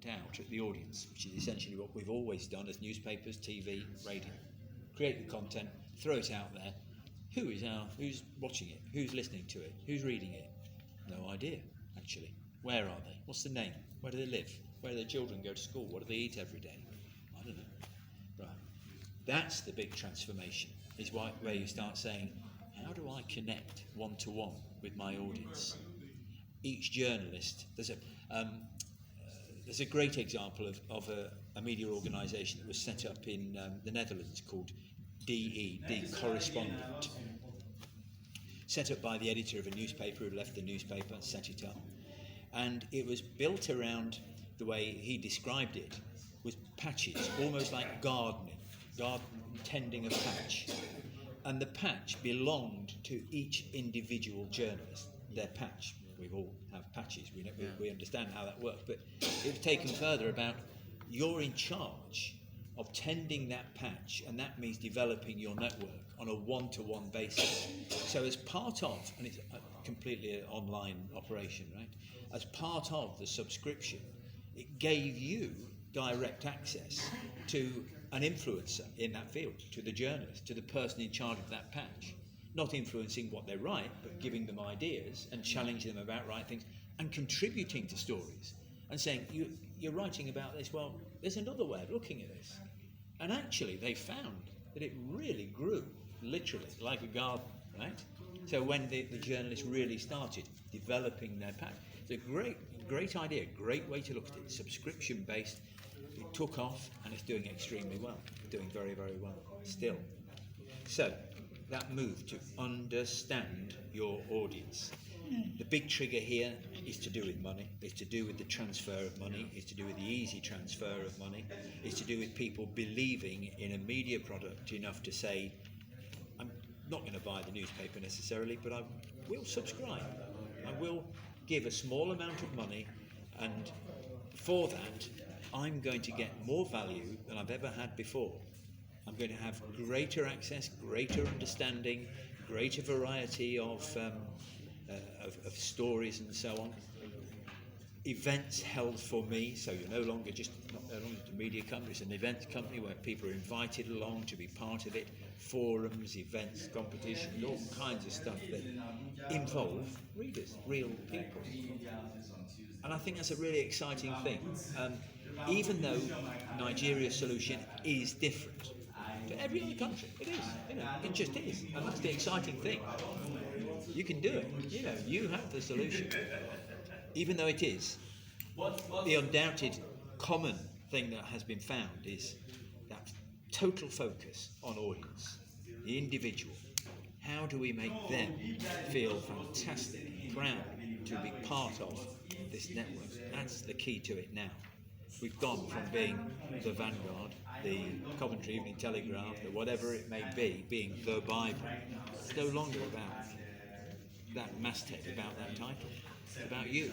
out at the audience, which is essentially what we've always done as newspapers, TV, radio. Create the content, throw it out there. Who's watching it? Who's listening to it? Who's reading it? No idea, actually. Where are they? What's the name? Where do they live? Where do their children go to school? What do they eat every day? I don't know. Right. That's the big transformation, is where you start saying, how do I connect one-to-one with my audience? Each journalist, there's a great example of a media organisation that was set up in the Netherlands called DE, Correspondent. Set up by the editor of a newspaper who left the nursepaper and set it up. And it was built around, the way he described it, was patches, almost like gardening, tending a patch. And the patch belonged to each individual journalist, their patch. We all have patches, we understand how that works, but it was taken further about you're in charge of tending that patch, and that means developing your network on a one-to-one basis. So as part of, and it's completely an online operation, right? As part of the subscription, it gave you direct access to an influencer in that field, to the journalist, to the person in charge of that patch. Not influencing what they write, but giving them ideas and challenging them about right things and contributing to stories and saying, you're writing about this, well, there's another way of looking at this. And actually they found that it really grew, literally, like a garden, right? So when the journalists really started developing their patch, it's a great idea, great way to look at it, subscription-based. It took off and it's doing extremely well, doing very, very well still. So that move to understand your audience. The big trigger here is to do with money, is to do with the transfer of money, is to do with the easy transfer of money, is to do with people believing in a media product enough to say, I'm not going to buy the newspaper necessarily, but I will subscribe. I will give a small amount of money, and for that, I'm going to get more value than I've ever had before. I'm going to have greater access, greater understanding, greater variety of stories and so on. Events held for me, so you're no longer just a media company, it's an events company where people are invited along to be part of it. Forums, events, competitions, all kinds of stuff that involve readers, real people. And I think that's a really exciting thing. Even though Nigeria's solution is different to every other country, it is, it just is, and that's the exciting thing. You can do it, you have the solution, even though it is. The undoubted common thing that has been found is that total focus on audience, the individual. How do we make them feel fantastic and proud to be part of this network? That's the key to it now. We've gone from being the Vanguard, the Coventry Evening Telegraph, the whatever it may be, being the Bible. It's no longer about that masthead, about that title. It's about you.